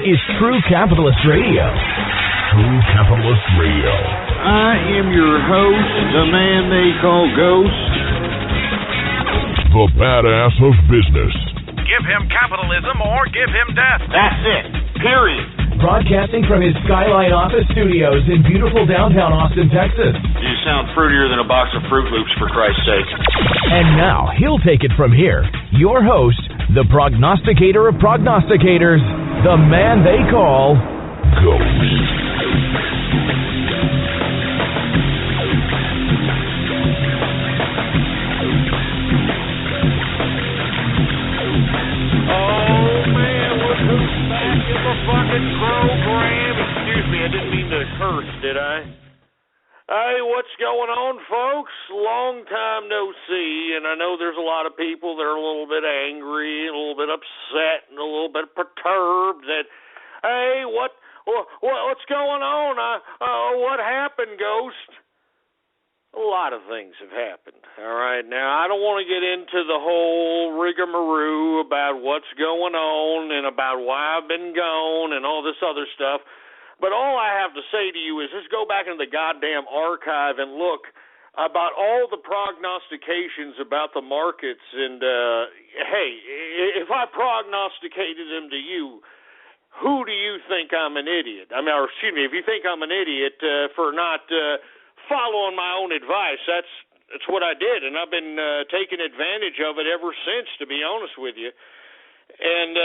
is True Capitalist Radio. True Capitalist Radio. I am your host, the man they call Ghost. The badass of business. Give him capitalism or give him death. That's it. Period. Broadcasting from his Skyline office studios in beautiful downtown Austin, Texas. You sound fruitier than a box of Fruit Loops, for Christ's sake. And now, he'll take it from here. Your host, the prognosticator of prognosticators, the man they call Ghost. Fucking program. Excuse me, I didn't mean to curse, did I? Hey, what's going on, folks? Long time no see, and I know there's a lot of people that are a little bit angry, a little bit upset, and a little bit perturbed that, hey, what's going on? What happened, Ghost? A lot of things have happened, all right? Now, I don't want to get into the whole rigmarole about what's going on and about why I've been gone and all this other stuff, but all I have to say to you is just go back into the goddamn archive and look about all the prognostications about the markets, and, hey, if I prognosticated them to you, who do you think I'm an idiot? I mean, or excuse me, if you think I'm an idiot for not... following my own advice, that's what I did, and I've been taking advantage of it ever since, to be honest with you. And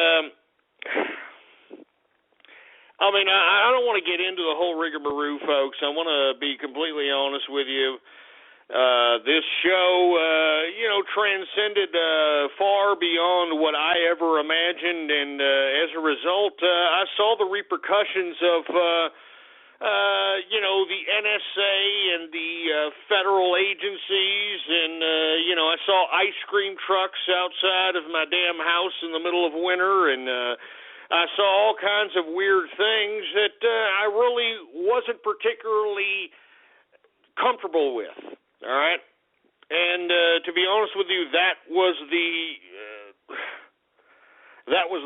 I mean, I don't want to get into the whole rigmarole, folks. I want to be completely honest with you. This show, transcended far beyond what I ever imagined, and as a result, I saw the repercussions of the NSA and the federal agencies, and, I saw ice cream trucks outside of my damn house in the middle of winter, and I saw all kinds of weird things that I really wasn't particularly comfortable with, all right? And to be honest with you, that was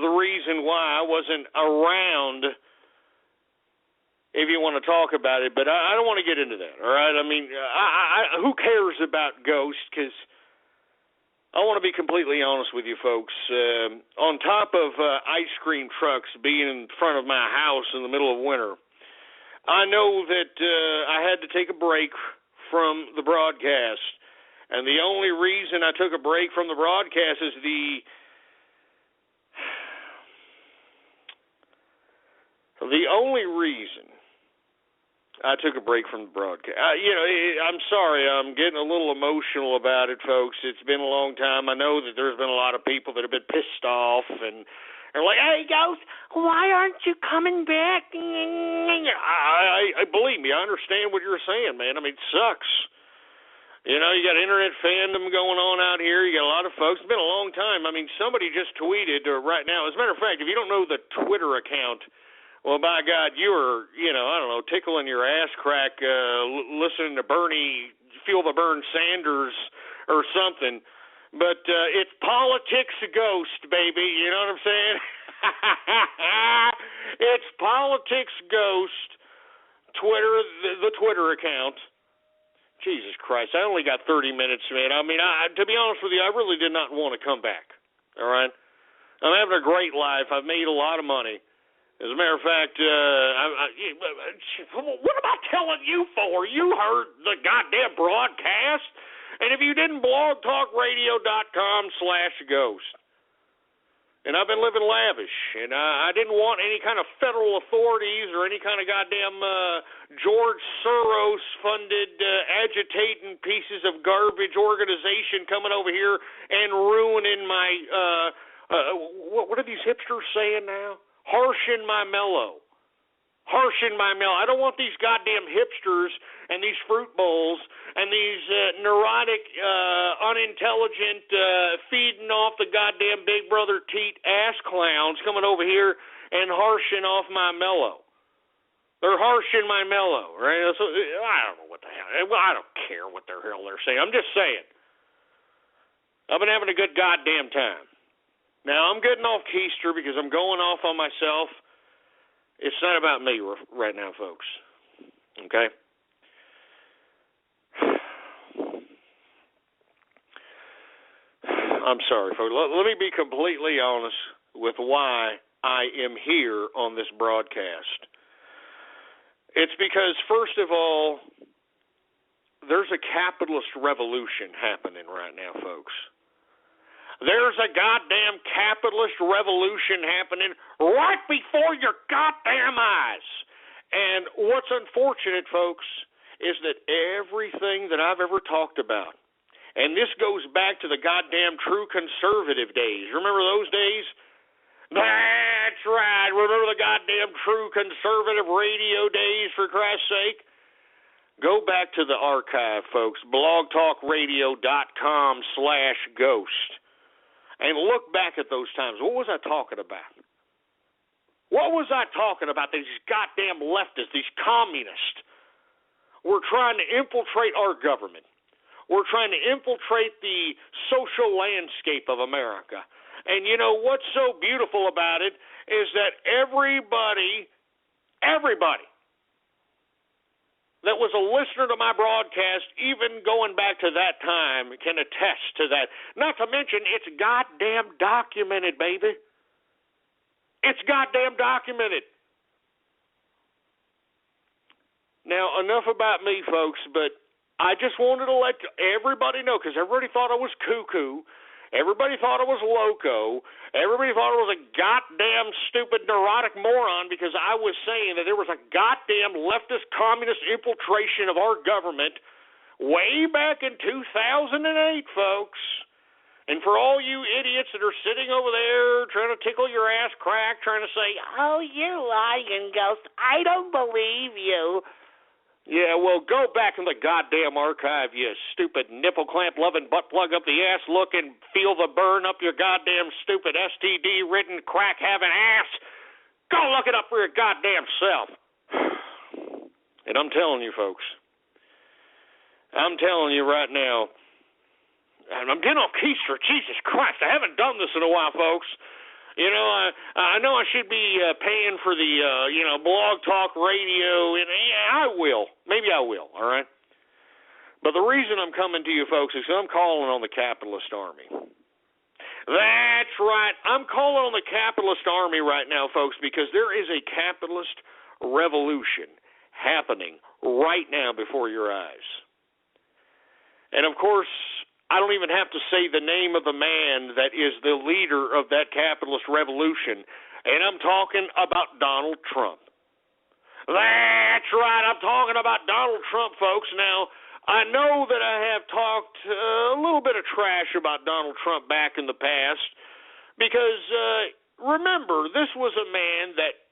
the reason why I wasn't around, if you want to talk about it, but I don't want to get into that, all right? I mean, who cares about Ghost? Because I want to be completely honest with you, folks. On top of ice cream trucks being in front of my house in the middle of winter, I know that I had to take a break from the broadcast, and the only reason I took a break from the broadcast is the only reason I took a break from the broadcast. I'm sorry, I'm getting a little emotional about it, folks. It's been a long time. I know that there's been a lot of people that have been pissed off and are like, hey, Ghost, why aren't you coming back? I believe me, I understand what you're saying, man. I mean, it sucks. You got internet fandom going on out here. You got a lot of folks. It's been a long time. I mean, somebody just tweeted right now. As a matter of fact, if you don't know the Twitter account, well, by God, you were, I don't know, tickling your ass crack, listening to Bernie, Feel the Burn Sanders or something. But it's Politics Ghost, baby. You know what I'm saying? It's Politics Ghost, Twitter, the Twitter account. Jesus Christ, I only got 30 minutes, man. I mean, to be honest with you, I really did not want to come back, all right? I'm having a great life. I've made a lot of money. As a matter of fact, what am I telling you for? You heard the goddamn broadcast. And if you didn't, blogtalkradio.com/ghost. And I've been living lavish. And I didn't want any kind of federal authorities or any kind of goddamn George Soros-funded agitating pieces of garbage organization coming over here and ruining my, what are these hipsters saying now? Harshing my mellow. I don't want these goddamn hipsters and these fruit bowls and these neurotic, unintelligent, feeding off the goddamn Big Brother teat ass clowns coming over here and harshing off my mellow. They're harshing my mellow, right? So, I don't know what the hell. I don't care what the hell they're saying. I'm just saying. I've been having a good goddamn time. Now, I'm getting off keister because I'm going off on myself. It's not about me right now, folks. Okay? I'm sorry, folks. Let me be completely honest with why I am here on this broadcast. It's because, first of all, there's a capitalist revolution happening right now, folks. There's a goddamn capitalist revolution happening right before your goddamn eyes. And what's unfortunate, folks, is that everything that I've ever talked about, and this goes back to the goddamn true conservative days. Remember those days? That's right. Remember the goddamn true conservative radio days, for Christ's sake? Go back to the archive, folks, blogtalkradio.com/ghost, and look back at those times. What was I talking about? What was I talking about? These goddamn leftists, these communists, were trying to infiltrate our government. We're trying to infiltrate the social landscape of America. And you know what's so beautiful about it is that everybody that was a listener to my broadcast, even going back to that time, can attest to that. Not to mention, it's goddamn documented, baby. It's goddamn documented. Now, enough about me, folks, but I just wanted to let everybody know, because everybody thought I was cuckoo. Everybody thought I was loco. Everybody thought I was a goddamn stupid neurotic moron because I was saying that there was a goddamn leftist communist infiltration of our government way back in 2008, folks. And for all you idiots that are sitting over there trying to tickle your ass crack, trying to say, "Oh, you lying ghost, I don't believe you." Yeah, well, go back in the goddamn archive, you stupid nipple clamp loving butt plug up the ass looking, feel the burn up your goddamn stupid STD ridden crack having ass. Go look it up for your goddamn self. And I'm telling you, folks, I'm telling you right now, and I'm getting off Keister, Jesus Christ, I haven't done this in a while, folks. You know, I know I should be paying for the, blog talk radio, and yeah, I will. Maybe I will, all right? But the reason I'm coming to you, folks, is I'm calling on the capitalist army. That's right. I'm calling on the capitalist army right now, folks, because there is a capitalist revolution happening right now before your eyes. And, of course, I don't even have to say the name of the man that is the leader of that capitalist revolution, and I'm talking about Donald Trump. That's right, I'm talking about Donald Trump, folks. Now, I know that I have talked a little bit of trash about Donald Trump back in the past because, remember, this was a man that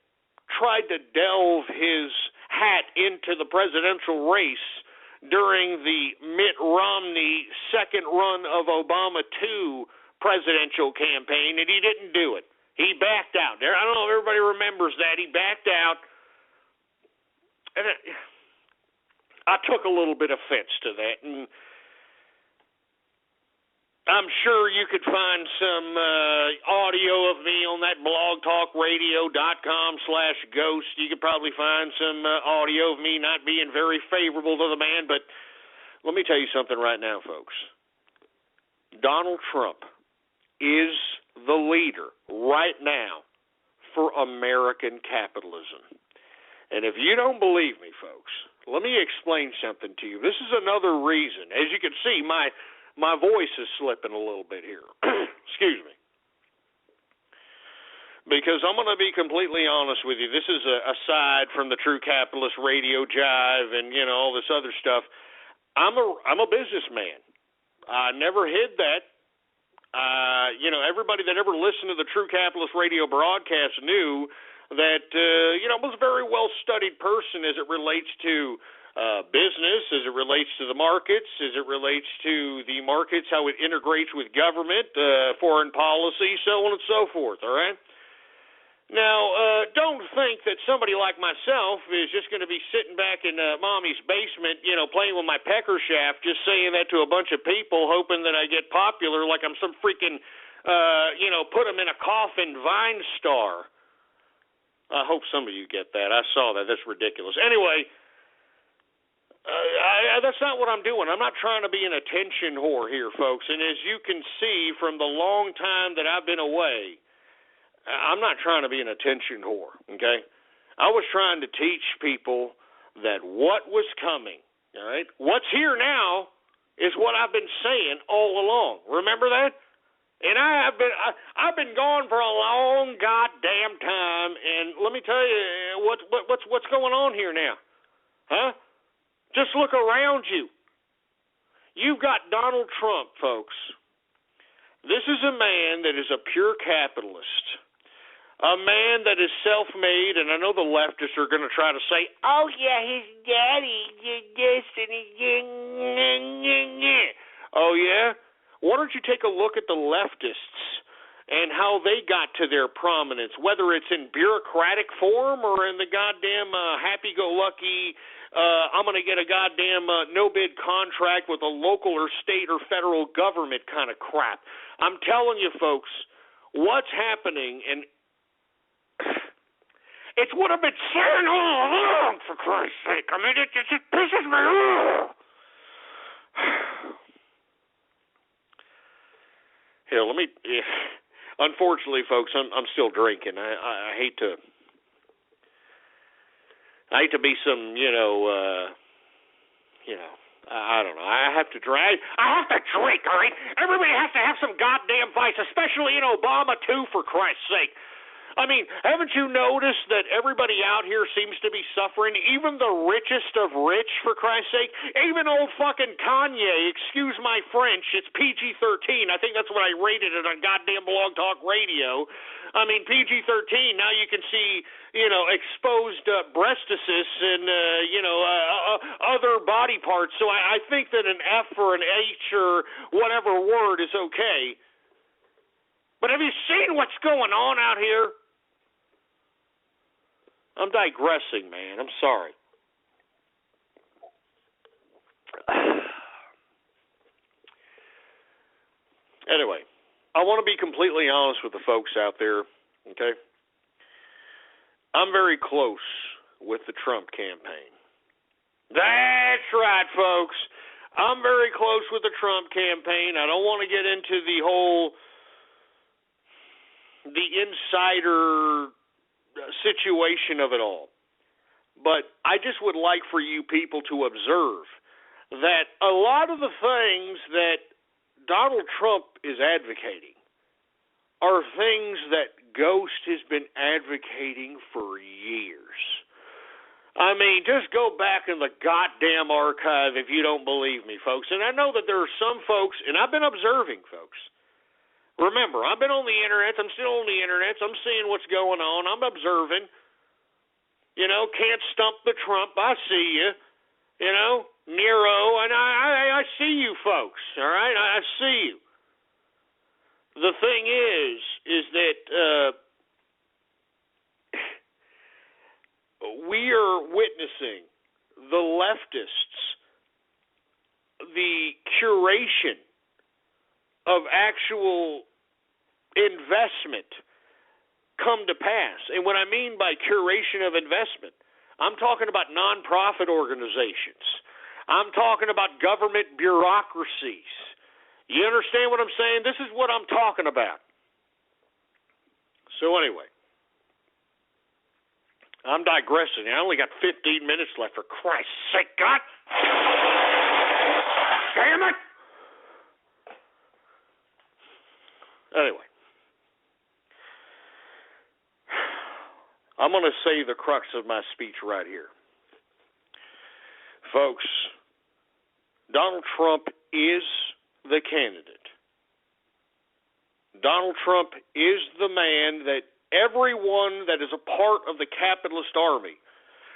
tried to delve his hat into the presidential race during the Mitt Romney second run of Obama 2 presidential campaign, and he didn't do it. He backed out. I don't know if everybody remembers that. He backed out, and I took a little bit of offense to that, and I'm sure you could find some audio of me on that blogtalkradio.com/ghost. You could probably find some audio of me not being very favorable to the man, but let me tell you something right now, folks. Donald Trump is the leader right now for American capitalism. And if you don't believe me, folks, let me explain something to you. This is another reason. As you can see, my voice is slipping a little bit here. Excuse me. Because I'm going to be completely honest with you. This is aside from the True Capitalist Radio Jive and, all this other stuff. I'm a businessman. I never hid that. Everybody that ever listened to the True Capitalist Radio broadcast knew that, I was a very well-studied person as it relates to business, as it relates to the markets, as it relates to the markets, how it integrates with government, foreign policy, so on and so forth, all right? Now, don't think that somebody like myself is just going to be sitting back in mommy's basement, playing with my pecker shaft, just saying that to a bunch of people, hoping that I get popular like I'm some freaking, put them in a coffin Vine star. I hope some of you get that. I saw that. That's ridiculous. Anyway, that's not what I'm doing. I'm not trying to be an attention whore here, folks. And as you can see from the long time that I've been away, I'm not trying to be an attention whore, okay? I was trying to teach people that what was coming, all right? What's here now is what I've been saying all along. Remember that? And I've been gone for a long goddamn time, and let me tell you what's going on here now, huh? Just look around you. You've got Donald Trump, folks. This is a man that is a pure capitalist, a man that is self-made, and I know the leftists are going to try to say, "Oh yeah, his daddy did this and he did." Oh yeah. Why don't you take a look at the leftists and how they got to their prominence, whether it's in bureaucratic form or in the goddamn happy-go-lucky, I'm going to get a goddamn no-bid contract with a local or state or federal government kind of crap. I'm telling you, folks, what's happening, and it's what I've been saying all along, for Christ's sake. I mean, it just pisses me off. Here, let me. Unfortunately, folks, I'm still drinking. I hate to. I hate to be some, I don't know. I have to drink. I have to drink, all right? Everybody has to have some goddamn vice, especially in Obama, too, for Christ's sake. I mean, haven't you noticed that everybody out here seems to be suffering, even the richest of rich, for Christ's sake? Even old fucking Kanye, excuse my French, it's PG-13. I think that's what I rated it on goddamn Blog Talk Radio. I mean, PG-13, now you can see, exposed breastises and, other body parts. So I think that an F or an H or whatever word is okay. But have you seen what's going on out here? I'm digressing, man. I'm sorry. Anyway, I want to be completely honest with the folks out there, okay? I'm very close with the Trump campaign. That's right, folks. I'm very close with the Trump campaign. I don't want to get into the insider situation of it all. But I just would like for you people to observe that a lot of the things that Donald Trump is advocating are things that Ghost has been advocating for years. I mean, just go back in the goddamn archive if you don't believe me, folks. And I know that there are some folks, and I've been observing, folks. Remember, I've been on the internet. I'm still on the internet. I'm seeing what's going on. I'm observing. Can't stump the Trump. I see you. Nero. And I see you folks, all right? I see you. The thing is that we are witnessing the leftists, the curation of actual investment come to pass. And what I mean by curation of investment, I'm talking about nonprofit organizations. I'm talking about government bureaucracies. You understand what I'm saying? This is what I'm talking about. So anyway, I'm digressing. I only got 15 minutes left, for Christ's sake. God damn it! Anyway, I'm going to say the crux of my speech right here. Folks, Donald Trump is the candidate. Donald Trump is the man that everyone that is a part of the capitalist army,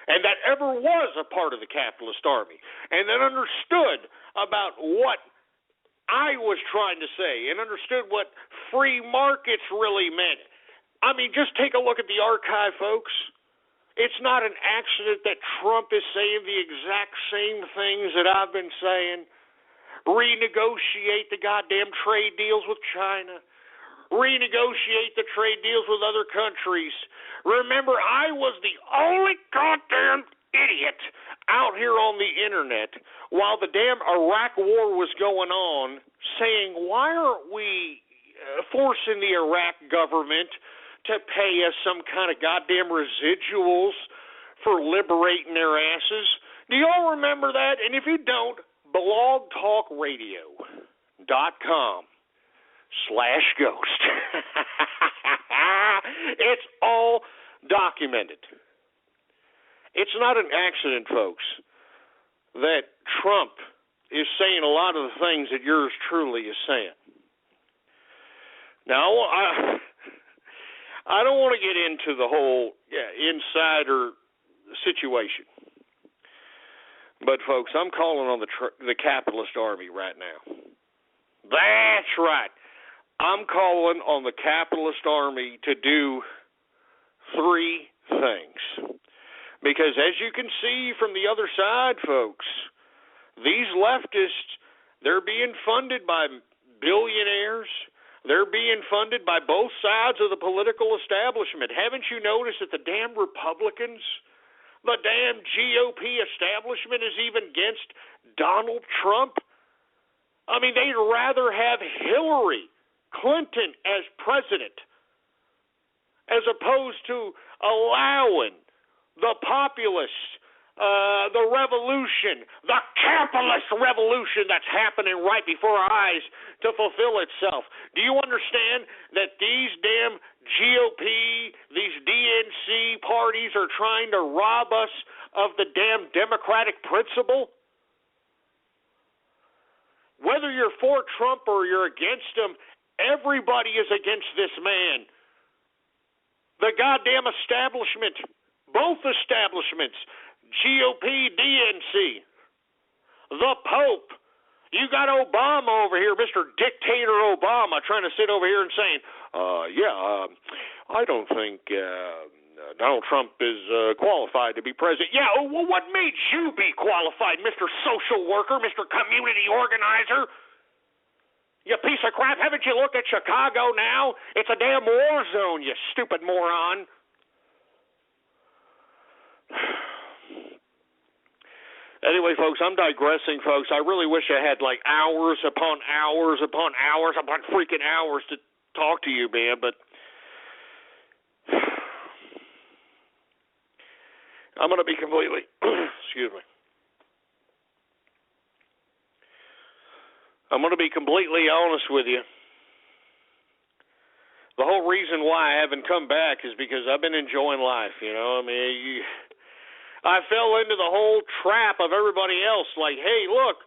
and that ever was a part of the capitalist army, and that understood about what I was trying to say and understood what free markets really meant. I mean, just take a look at the archive, folks. It's not an accident that Trump is saying the exact same things that I've been saying. Renegotiate the goddamn trade deals with China. renegotiate the trade deals with other countries. Remember, I was the only goddamn idiot out here on the internet while the damn Iraq war was going on saying, why aren't we forcing the Iraq government to pay us some kind of goddamn residuals for liberating their asses? Do y'all remember that? And if you don't, blogtalkradio.com/ghost. It's all documented. It's not an accident, folks, that Trump is saying a lot of the things that yours truly is saying. Now, I don't want to get into the whole insider situation. But, folks, I'm calling on the capitalist army right now. That's right. I'm calling on the capitalist army to do three things. Because as you can see from the other side, folks, these leftists, they're being funded by billionaires. They're being funded by both sides of the political establishment. Haven't you noticed that the damn Republicans, the damn GOP establishment is even against Donald Trump? I mean, they'd rather have Hillary Clinton as president as opposed to allowing the populists, the revolution, the capitalist revolution that's happening right before our eyes to fulfill itself. Do you understand that these damn GOP, these DNC parties are trying to rob us of the damn democratic principle? Whether you're for Trump or you're against him, everybody is against this man. The goddamn establishment, both establishments, GOP, DNC, the Pope. You got Obama over here, Mr. Dictator Obama, trying to sit over here and saying, I don't think Donald Trump is qualified to be president. Yeah, well, what made you be qualified, Mr. Social Worker, Mr. Community Organizer? You piece of crap. Haven't you looked at Chicago now? It's a damn war zone, you stupid moron. Anyway, folks, I'm digressing, folks. I really wish I had like hours upon hours upon hours upon freaking hours to talk to you, man, but I'm going to be completely, excuse me. I'm going to be completely honest with you. The whole reason why I haven't come back is because I've been enjoying life, you know. I mean, I fell into the whole trap of everybody else, like, hey, look,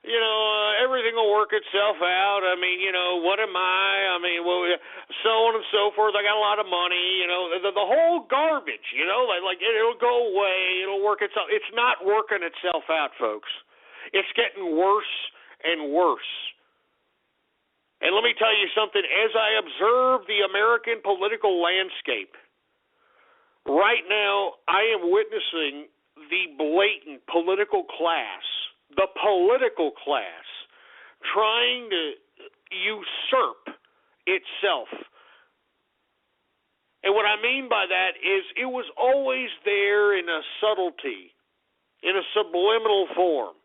you know, everything will work itself out. I mean, you know, what am I? I mean, well, so on and so forth. I got a lot of money, you know, the whole garbage, you know, like it'll go away, it'll work itself. It's not working itself out, folks. It's getting worse and worse. And let me tell you something, as I observe the American political landscape, right now I am witnessing the blatant political class, trying to usurp itself. And what I mean by that is it was always there in a subtlety, in a subliminal form.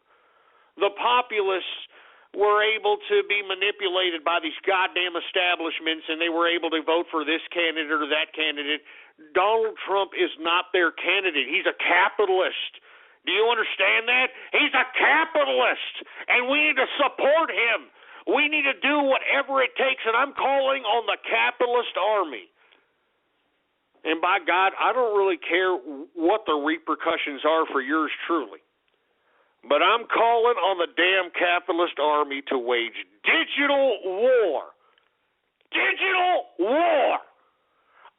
The populists were able to be manipulated by these goddamn establishments, and they were able to vote for this candidate or that candidate. Donald Trump is not their candidate. He's a capitalist. Do you understand that? He's a capitalist, and we need to support him. We need to do whatever it takes, and I'm calling on the capitalist army. And by God, I don't really care what the repercussions are for yours truly. But I'm calling on the damn capitalist army to wage digital war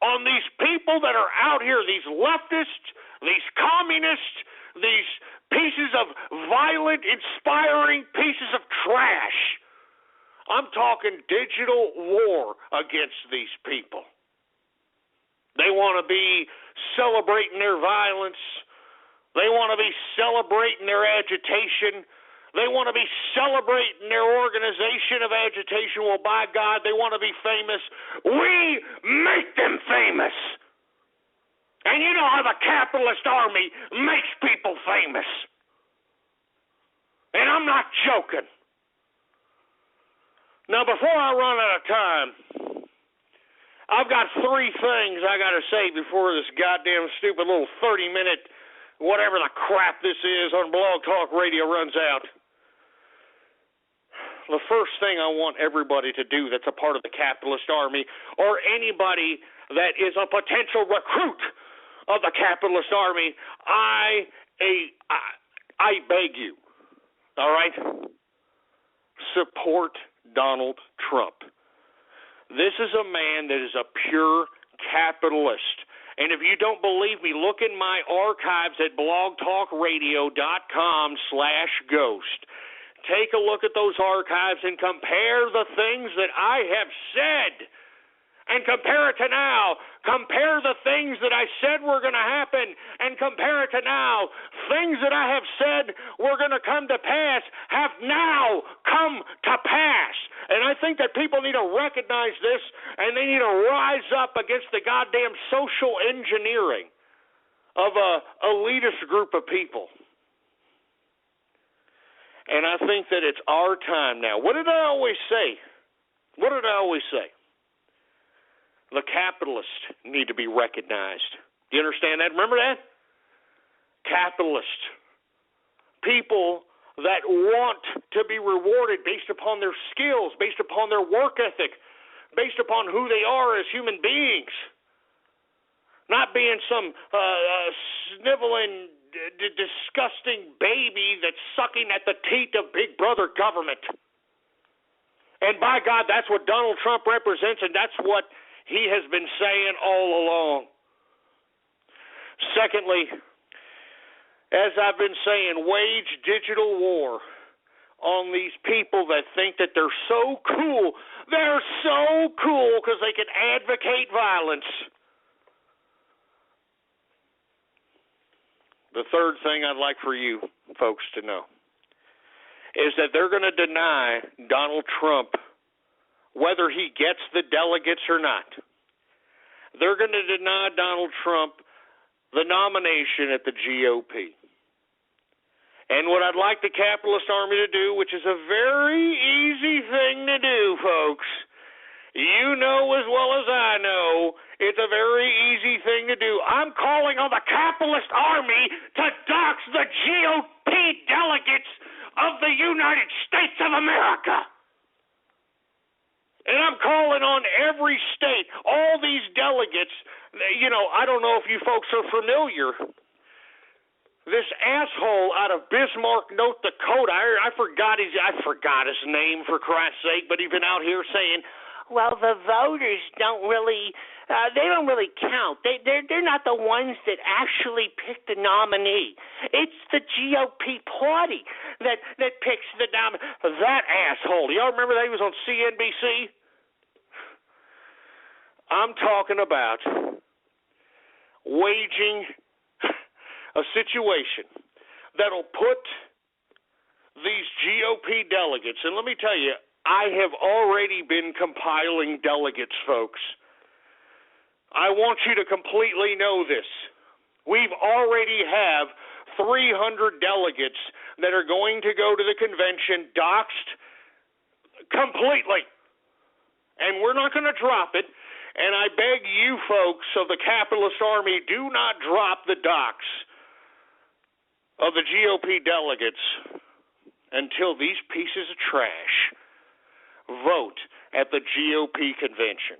on these people that are out here, these leftists, these communists, these pieces of violent, inspiring pieces of trash. I'm talking digital war against these people. They want to be celebrating their violence. They want to be celebrating their agitation. They want to be celebrating their organization of agitation. Well, by God, they want to be famous. We make them famous. And you know how the capitalist army makes people famous. And I'm not joking. Now, before I run out of time, I've got 3 things I got to say before this goddamn stupid little 30-minute whatever the crap this is on Blog Talk Radio runs out. The first thing I want everybody to do that's a part of the capitalist army, or anybody that is a potential recruit of the capitalist army, I beg you, all right, support Donald Trump. This is a man that is a pure capitalist. And if you don't believe me, look in my archives at blogtalkradio.com/ghost. Take a look at those archives and compare the things that I have said. And compare it to now. Compare the things that I said were going to happen and compare it to now. Things that I have said were going to come to pass have now come to pass. And I think that people need to recognize this, and they need to rise up against the goddamn social engineering of a elitist group of people. And I think that it's our time now. What did I always say? The capitalists need to be recognized. Do you understand that? Remember that? Capitalists. People that want to be rewarded based upon their skills, based upon their work ethic, based upon who they are as human beings. Not being some sniveling, disgusting baby that's sucking at the teat of Big Brother government. And by God, that's what Donald Trump represents, and that's what he has been saying all along. Secondly, as I've been saying, wage digital war on these people that think that they're so cool. They're so cool because they can advocate violence. The third thing I'd like for you folks to know is that they're going to deny Donald Trump whether he gets the delegates or not. They're going to deny Donald Trump the nomination at the GOP. And what I'd like the capitalist army to do, which is a very easy thing to do, folks, you know as well as I know, it's a very easy thing to do. I'm calling on the capitalist army to dox the GOP delegates of the United States of America. And I'm calling on every state, all these delegates. You know, I don't know if you folks are familiar. This asshole out of Bismarck, North Dakota, I forgot his name, for Christ's sake, but he's been out here saying, well, the voters don't really count. They're not the ones that actually pick the nominee. It's the GOP party that picks the nominee. That asshole. Y'all remember that he was on CNBC? I'm talking about waging a situation that'll put these GOP delegates, and let me tell you, I have already been compiling delegates, folks. I want you to completely know this. We've already have 300 delegates that are going to go to the convention doxed completely. And we're not going to drop it. And I beg you folks of the capitalist army, do not drop the dox of the GOP delegates until these pieces of trash vote at the GOP convention.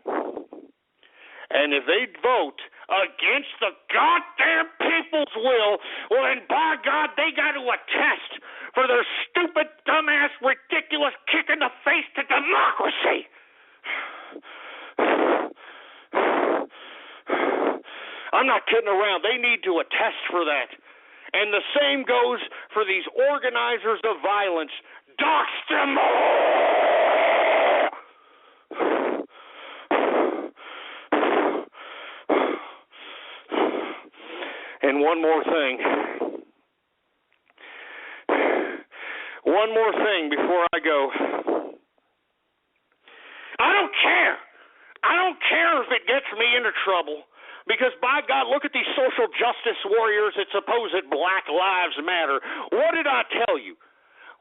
And if they vote against the goddamn people's will, well then by God, they got to attest for their stupid, dumbass, ridiculous kick in the face to democracy. I'm not kidding around. They need to attest for that. And the same goes for these organizers of violence. Dox them all! And one more thing. One more thing before I go. I don't care. I don't care if it gets me into trouble. Because, by God, look at these social justice warriors that suppose that Black Lives Matter. What did I tell you?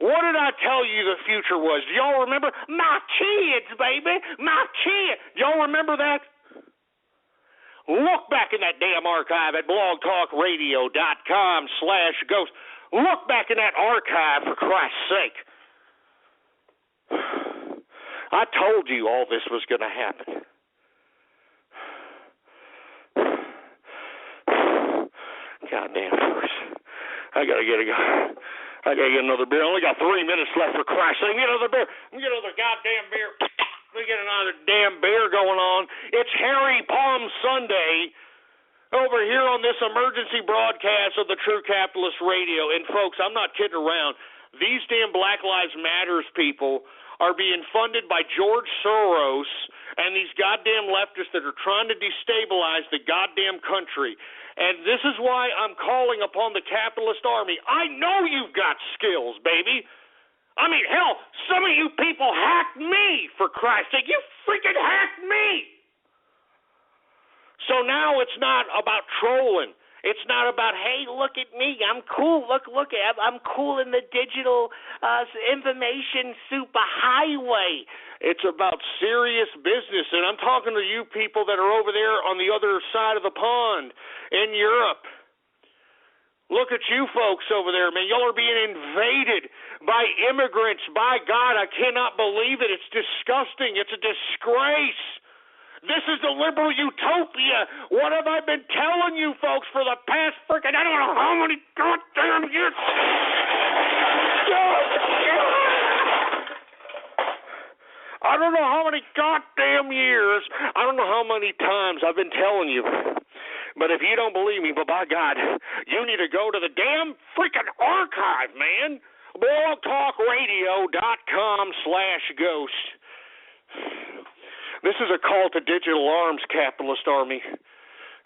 What did I tell you the future was? Do y'all remember? My kids, baby. My kids. Do y'all remember that? Look back in that damn archive at blogtalkradio.com/ghost. Look back in that archive, for Christ's sake. I told you all this was going to happen. Goddamn, folks. I gotta get another beer. I only got 3 minutes left, for Christ's sake. Get another beer. Get another goddamn beer. Let me get another damn beer going on. It's Harry Palm Sunday over here on this emergency broadcast of the True Capitalist Radio. And, folks, I'm not kidding around. These damn Black Lives Matters people are being funded by George Soros and these goddamn leftists that are trying to destabilize the goddamn country. And this is why I'm calling upon the capitalist army. I know you've got skills, baby. I mean, hell, some of you people hacked me, for Christ's sake. You freaking hacked me. So now it's not about trolling. It's not about, hey, look at me, I'm cool. Look, I'm cool in the digital information superhighway. It's about serious business, and I'm talking to you people that are over there on the other side of the pond in Europe. Look at you folks over there, man. Y'all are being invaded by immigrants. By God, I cannot believe it. It's disgusting. It's a disgrace. This is the liberal utopia. What have I been telling you folks for the past freaking, I don't know how many goddamn years. I don't know how many goddamn years. I don't know how many times I've been telling you. But if you don't believe me, but by God, you need to go to the damn freaking archive, man. blogtalkradio.com/ghost. This is a call to digital arms, capitalist army.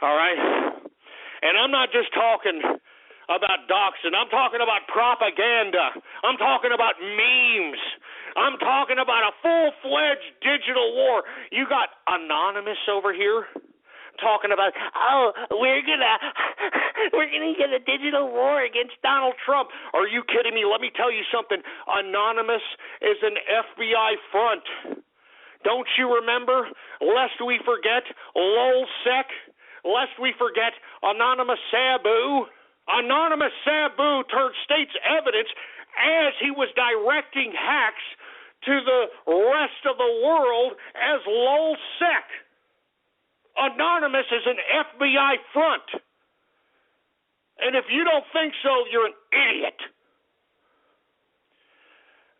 All right? And I'm not just talking about doxing. I'm talking about propaganda. I'm talking about memes. I'm talking about a full-fledged digital war. You got Anonymous over here talking about, we're gonna get a digital war against Donald Trump. Are you kidding me? Let me tell you something. Anonymous is an FBI front. Don't you remember? Lest we forget LulzSec. Lest we forget Anonymous Sabu. Anonymous Sabu turned state's evidence as he was directing hacks to the rest of the world as LulzSec. Anonymous is an FBI front. And if you don't think so, you're an idiot.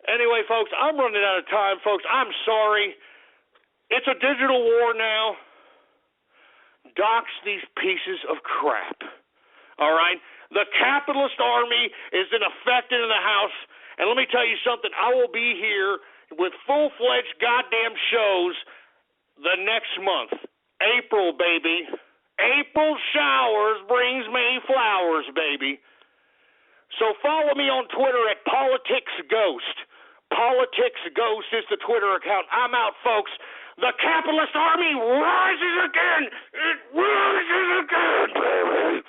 Anyway, folks, I'm running out of time, folks. I'm sorry. It's a digital war now. Dox these pieces of crap. All right? The capitalist army is in effect in the house. And let me tell you something. I will be here with full-fledged goddamn shows the next month. April, baby. April showers brings May flowers, baby. So follow me on Twitter at PoliticsGhost. PoliticsGhost is the Twitter account. I'm out, folks. The capitalist army rises again. It rises again, baby.